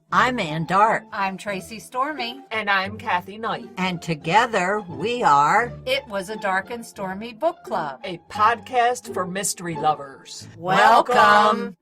I'm Ann Dart. I'm Tracy Stormy. And I'm Kathy Knight. And together we are It Was a Dark and Stormy Book Club, a podcast for mystery lovers. Welcome.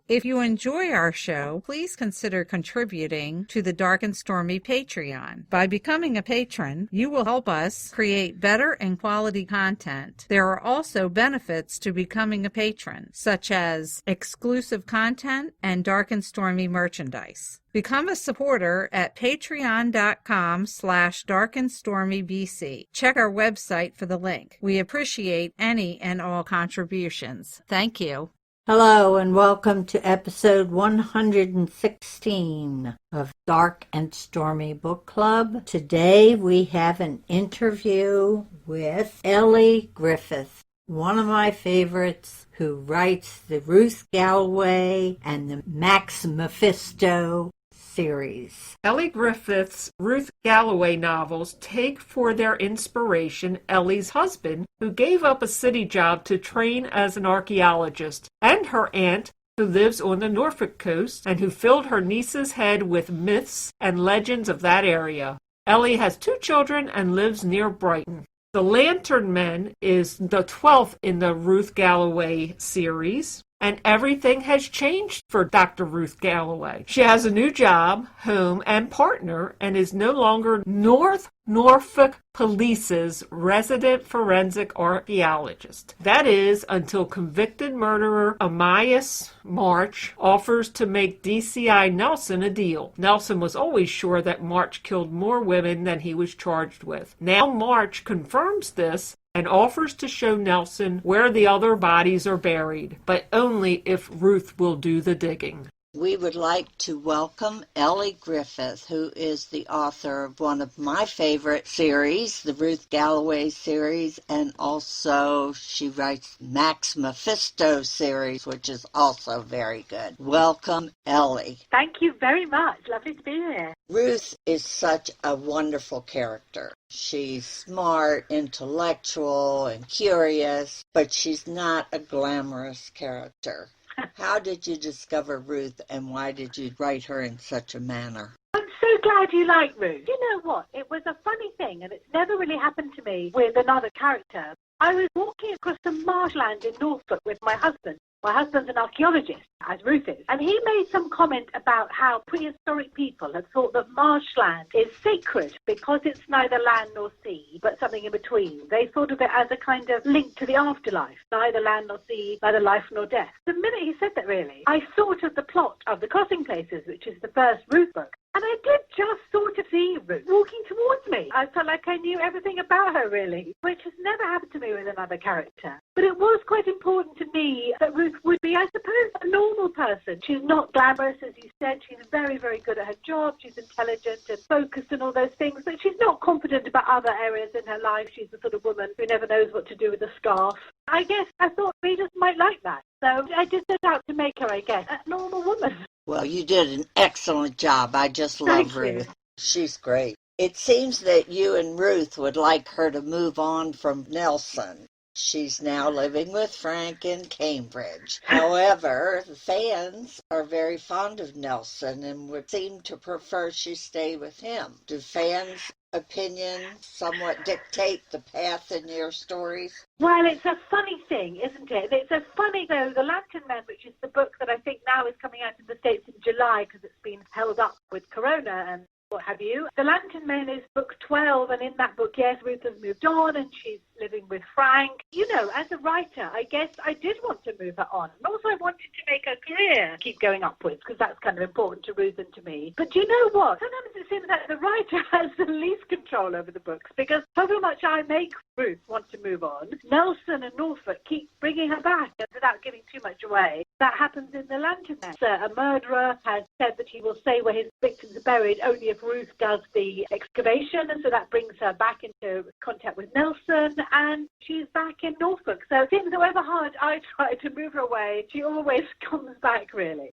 If you enjoy our show, please consider contributing to the Dark and Stormy Patreon. By becoming a patron, you will help us create better and quality content. There are also benefits to becoming a patron, such as exclusive content and Dark and Stormy merchandise. Become a supporter at patreon.com/darkandstormybc. Check our website for the link. We appreciate any and all contributions. Thank you. Hello and welcome to episode 116 of Dark and Stormy Book Club. Today we have an interview with Elly Griffith, one of my favorites, who writes the Ruth Galloway and the Max Mephisto series. Elly Griffiths Ruth Galloway novels take for their inspiration Ellie's husband, who gave up a city job to train as an archaeologist, and her aunt, who lives on the Norfolk coast and who filled her niece's head with myths and legends of that area. Ellie has 2 children and lives near Brighton. The Lantern Men is the 12th in the Ruth Galloway series. And everything has changed for Dr. Ruth Galloway. She has a new job, home, and partner, and is no longer North Norfolk Police's resident forensic archaeologist. That is, until convicted murderer Amyas March offers to make DCI Nelson a deal. Nelson was always sure that March killed more women than he was charged with. Now March confirms this and offers to show Nelson where the other bodies are buried, but only if Ruth will do the digging. We would like to welcome Elly Griffith, who is the author of one of my favorite series, the Ruth Galloway series, and also she writes Max Mephisto series, which is also very good. Welcome, Elly. Thank you very much. Lovely to be here. Ruth is such a wonderful character. She's smart, intellectual, and curious, but she's not a glamorous character. How did you discover Ruth, and why did you write her in such a manner? I'm so glad you like Ruth. You know what? It was a funny thing, and it's never really happened to me with another character. I was walking across some marshland in Norfolk with my husband. My husband's an archaeologist, as Ruth is, and he made some comment about how prehistoric people had thought that marshland is sacred because it's neither land nor sea, but something in between. They thought of it as a kind of link to the afterlife, neither land nor sea, neither life nor death. The minute he said that, really, I thought of the plot of The Crossing Places, which is the first Ruth book. And I did just sort of see Ruth walking towards me. I felt like I knew everything about her, really, which has never happened to me with another character. But it was quite important to me that Ruth would be, I suppose, a normal person. She's not glamorous, as you said. She's very, very good at her job. She's intelligent and focused and all those things. But she's not confident about other areas in her life. She's the sort of woman who never knows what to do with a scarf. I guess I thought readers might like that. So I just set out to make her, I guess, a normal woman. Well, you did an excellent job. I just love Ruth. She's great. It seems that you and Ruth would like her to move on from Nelson. She's now living with Frank in Cambridge. However, the fans are very fond of Nelson and would seem to prefer she stay with him. Do fans' opinion somewhat dictate the path in your stories? Well, it's a funny thing, isn't it? It's a funny, though, The Lantern Men, which is the book that I think now is coming out in the States in July because it's been held up with Corona and what have you. The Lantern Men is book 12, and in that book, yes, Ruth has moved on and she's living with Frank. You know, as a writer, I guess I did want to move her on. And also I wanted to make her career keep going upwards, because that's kind of important to Ruth and to me. But do you know what? Sometimes it seems that the writer has the least control over the books, because however much I make Ruth want to move on, Nelson and Norfolk keep bringing her back without giving too much away. That happens in The Lantern Men. A murderer has said that he will say where his victims are buried only if Ruth does the excavation, and so that brings her back into contact with Nelson, and she's back in Norfolk. So it seems however hard I try to move her away, she always comes back, really.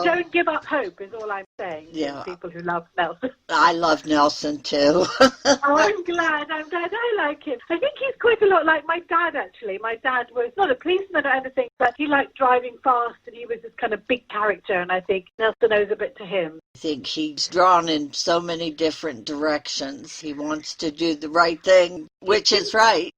Don't give up hope is all I'm saying to people who love Nelson. I love Nelson, too. Oh, I'm glad. I like him. I think he's quite a lot like my dad, actually. My dad was not a policeman or anything, but he liked driving fast, and he was this kind of big character, and I think Nelson owes a bit to him. I think he's drawn in so many different directions. He wants to do the right thing, which is right.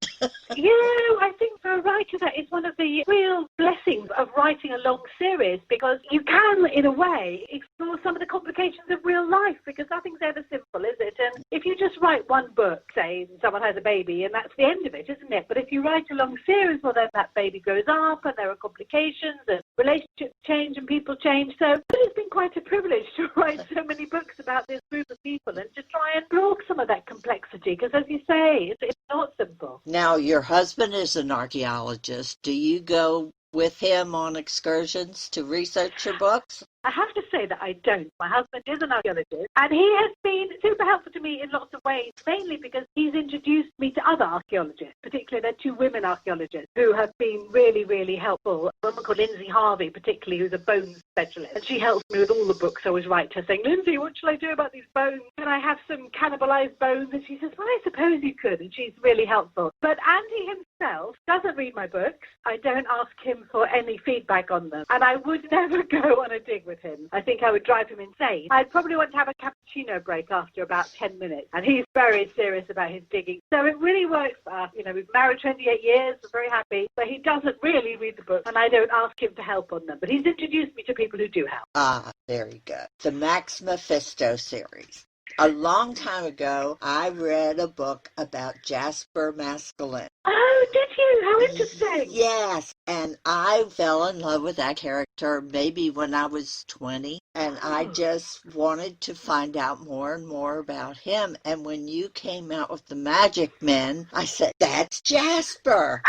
I think for a writer that is one of the real blessings of writing a long series, because you can, in a way, explore some of the complications of real life, because nothing's ever simple, is it? And if you just write one book, say someone has a baby, and that's the end of it, isn't it? But if you write a long series, well, then that baby grows up, and there are complications, and relationships change, and people change. So it's been quite a privilege to write so many books about this group of people and to try and block some of that complexity, because as you say, it's not simple. Now, your husband is an archaeologist. Do you go with him on excursions to research your books? I have to say that I don't. My husband is an archaeologist, and he has been super helpful to me in lots of ways, mainly because he's introduced me to other archaeologists, particularly there are two women archaeologists who have been really, really helpful. A woman called Lindsay Harvey, particularly, who's a bones specialist, and she helps me with all the books. I always write to her saying, Lindsay, what shall I do about these bones? Can I have some cannibalized bones? And she says, well, I suppose you could, and she's really helpful. But Andy himself doesn't read my books. I don't ask him for any feedback on them, and I would never go on a dig with him. I think I would drive him insane. I'd probably want to have a cappuccino break after about 10 minutes, and he's very serious about his digging. So it really works for us. We've married 28 years, we're very happy, but he doesn't really read the books, and I don't ask him to help on them. But he's introduced me to people who do help. Ah, very good. The Max Mephisto series. A long time ago, I read a book about Jasper Maskelyne. Oh, did you? How interesting. Yes, and I fell in love with that character maybe when I was 20, and I just wanted to find out more and more about him. And when you came out with the Magic Men, I said, that's Jasper.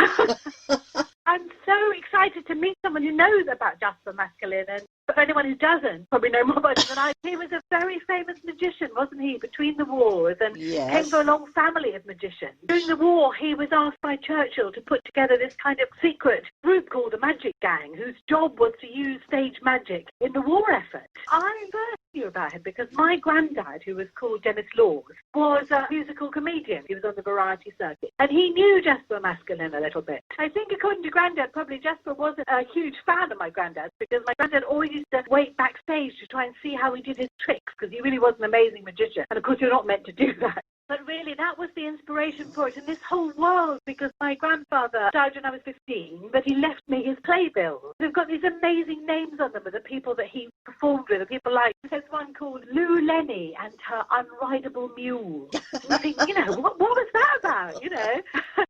I'm so excited to meet someone who knows about Jasper Maskelyne, and for anyone who doesn't, probably know more about him than I. He was a very famous magician, wasn't he, between the wars, and came from a long family of magicians. During the war, he was asked by Churchill to put together this kind of secret group called the Magic Gang, whose job was to use stage magic in the war effort. I first knew about him because my granddad, who was called Dennis Laws, was a musical comedian. He was on the variety circuit, and he knew Jasper Maskelyne a little bit. I think, according to Granddad, probably Jasper wasn't a huge fan of my granddad, because my granddad always used to wait backstage to try and see how he did his tricks, because he really was an amazing magician. And of course, you're not meant to do that. But really, that was the inspiration for it, and this whole world, because my grandfather died when I was 15, but he left me his playbills. They've got these amazing names on them of the people that he performed with, the people like, there's one called Lou Lenny and her unrideable mule. And I think, what was that about,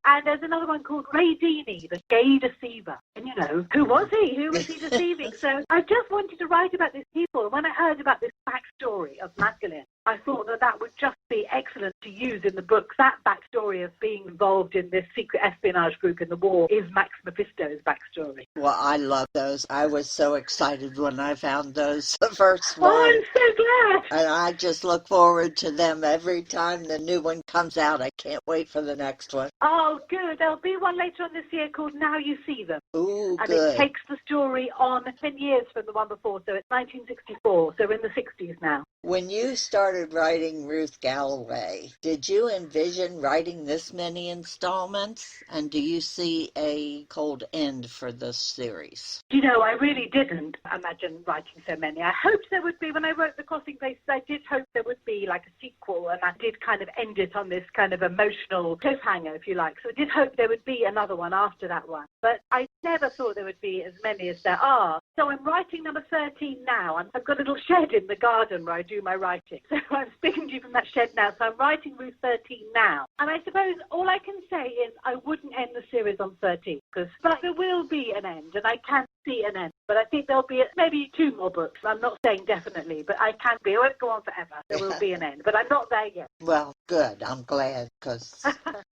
And there's another one called Ray Deeney, the gay deceiver. And, who was he? Who was he deceiving? So I just wanted to write about these people. And when I heard about this backstory of Maskelyne, I thought that would just be excellent to use in the book. That backstory of being involved in this secret espionage group in the war is Max Mephisto's backstory. Well, I love those. I was so excited when I found those the first one. Oh, I'm so glad. And I just look forward to them every time the new one comes out. I can't wait for the next one. Oh, good. There'll be one later on this year called Now You See Them. Ooh, and good. It takes the story on 10 years from the one before, so it's 1964, so we're in the 60s now. When you started writing Ruth Galloway, did you envision writing this many installments? And do you see a cold end for this series? I really didn't imagine writing so many. I hoped there would be, when I wrote The Crossing Places, I did hope there would be like a sequel, and I did kind of end it on this kind of emotional cliffhanger, if you like. So I did hope there would be another one after that one. But I never thought there would be as many as there are. So I'm writing number 13 now. I've got a little shed in the garden where I do my writing. So I'm speaking to you from that shed now. So I'm writing Ruth 13 now. And I suppose all I can say is I wouldn't end the series on 13. But there will be an end, and I can see an end. But I think there'll be maybe 2 more books. I'm not saying definitely, but I can be. It won't go on forever. There will be an end. But I'm not there yet. Well, good. I'm glad, because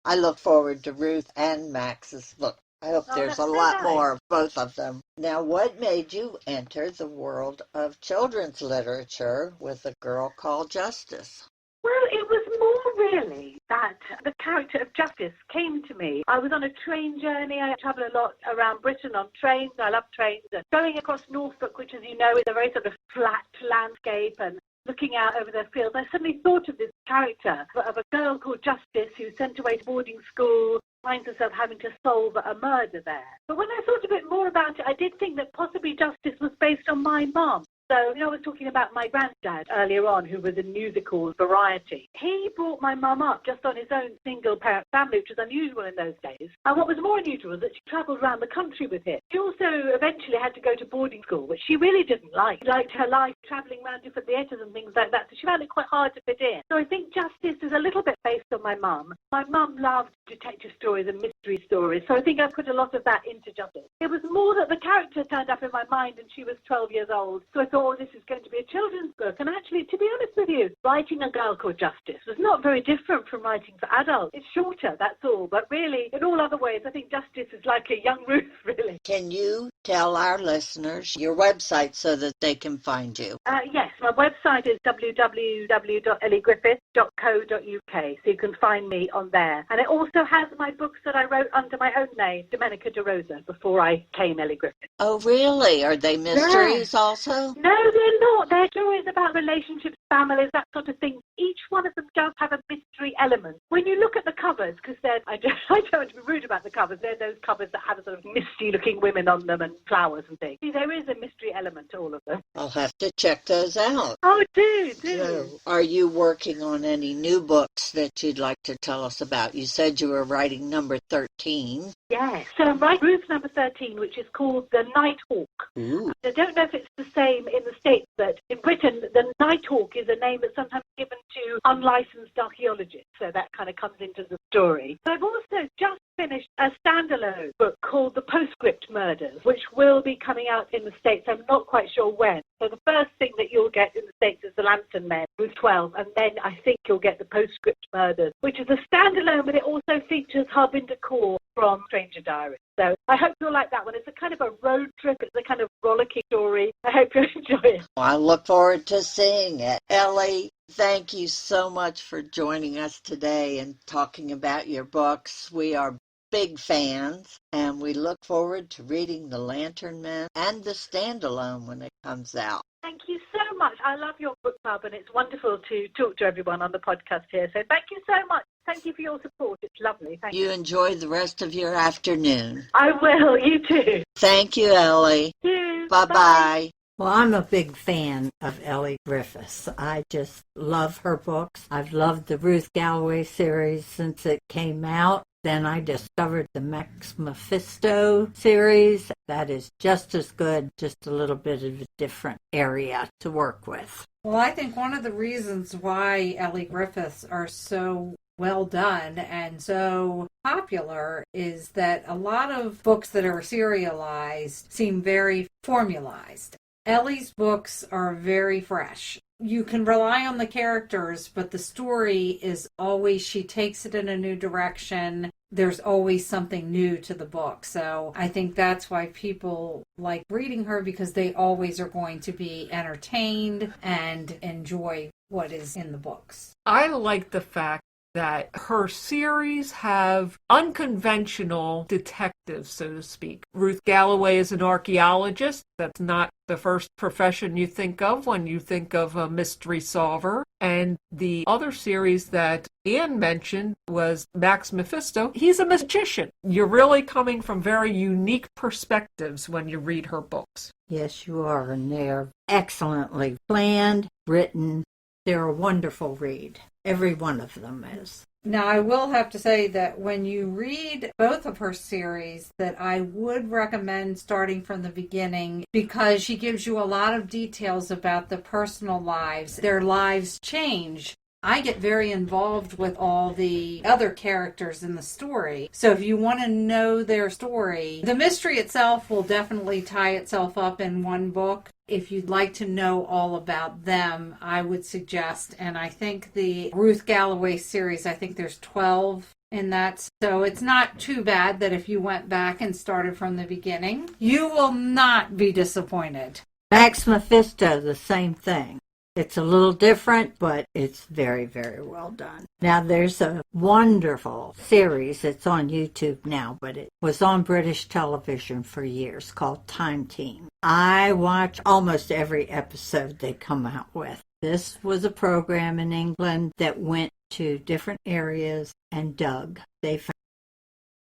I look forward to Ruth and Max's book. I hope there's a lot more of both of them. Now, what made you enter the world of children's literature with A Girl Called Justice? Well, it was more really that the character of Justice came to me. I was on a train journey. I travel a lot around Britain on trains. I love trains. And going across Norfolk, which, as you know, is a very sort of flat landscape, and looking out over the fields, I suddenly thought of this character of a girl called Justice who's sent away to boarding school, finds herself having to solve a murder there. But when I thought a bit more about it, I did think that possibly Justice was based on my mum. So, I was talking about my granddad earlier on, who was in musical variety. He brought my mum up just on his own single-parent family, which was unusual in those days. And what was more unusual was that she travelled around the country with him. She also eventually had to go to boarding school, which she really didn't like. She liked her life travelling around different theatres and things like that, so she found it quite hard to fit in. So I think Justice is a little bit based on my mum. My mum loved detective stories and mystery stories, so I think I put a lot of that into Justice. It was more that the character turned up in my mind and she was 12 years old, so I thought, oh, this is going to be a children's book. And actually, to be honest with you, writing a girl called Justice was not very different from writing for adults. It's shorter, that's all. But really, in all other ways, I think Justice is like a young Ruth, really. Can you tell our listeners your website so that they can find you? Yes, my website is www.ellygriffith.co.uk, so you can find me on there. And it also has my books that I wrote under my own name, Domenica de Rosa, before I came Elly Griffith. Oh, really? Are they mysteries also? No, they're not. They're stories about relationships, families, that sort of thing. Each one of them does have a mystery element. When you look at the covers, because I don't want to be rude about the covers, they're those covers that have sort of misty-looking women on them and flowers and things. See, there is a mystery element to all of them. I'll have to check those out. Oh, do. So, are you working on any new books that you'd like to tell us about? You said you were writing number 13. Yes. So I'm writing Ruth number 13, which is called The Nighthawk. Ooh. I don't know if it's the same in the States, but in Britain, the Nighthawk is a name that's sometimes given to unlicensed archaeologists, so that kind of comes into the story. So I've also just finished a standalone book called The Postscript Murders, which will be coming out in the States. I'm not quite sure when. So the first thing that you'll get in the States is The Lantern Men, Ruth 12, and then I think you'll get The Postscript Murders, which is a standalone, but it also features Harbinder Kaur from Stranger Diaries. So I hope you'll like that one. It's a kind of a road trip. It's a kind of rollicking story. I hope you'll enjoy it. I look forward to seeing it. Ellie, thank you so much for joining us today and talking about your books. We are big fans, and we look forward to reading The Lantern Men and the standalone when it comes out. Thank you so much. I love your book club, and it's wonderful to talk to everyone on the podcast here. So thank you so much. Thank you for your support. It's lovely. Thank you. You enjoy the rest of your afternoon. I will. You too. Thank you, Ellie. Thank you. Bye-bye. Well, I'm a big fan of Elly Griffiths. I just love her books. I've loved the Ruth Galloway series since it came out. Then I discovered the Max Mephisto series. That is just as good, just a little bit of a different area to work with. Well, I think one of the reasons why Elly Griffiths are so well done and so popular is that a lot of books that are serialized seem very formalized. Ellie's books are very fresh. You can rely on the characters, but the story is always, she takes it in a new direction. There's always something new to the book. So I think that's why people like reading her, because they always are going to be entertained and enjoy what is in the books. I like the fact that her series have unconventional detectives, so to speak. Ruth Galloway is an archaeologist. That's not the first profession you think of when you think of a mystery solver. And the other series that Anne mentioned was Max Mephisto. He's a magician. You're really coming from very unique perspectives when you read her books. Yes, you are, and they're excellently planned, written. They're a wonderful read. Every one of them is. Now, I will have to say that when you read both of her series, that I would recommend starting from the beginning, because she gives you a lot of details about the personal lives. Their lives change. I get very involved with all the other characters in the story. So if you want to know their story, the mystery itself will definitely tie itself up in one book. If you'd like to know all about them, I would suggest, and I think the Ruth Galloway series, I think there's 12 in that. So it's not too bad that if you went back and started from the beginning, you will not be disappointed. Max Mephisto, the same thing. It's a little different, but it's very, very well done. Now, there's a wonderful series that's on YouTube now, but it was on British television for years called Time Team. I watch almost every episode they come out with. This was a program in England that went to different areas and dug. They found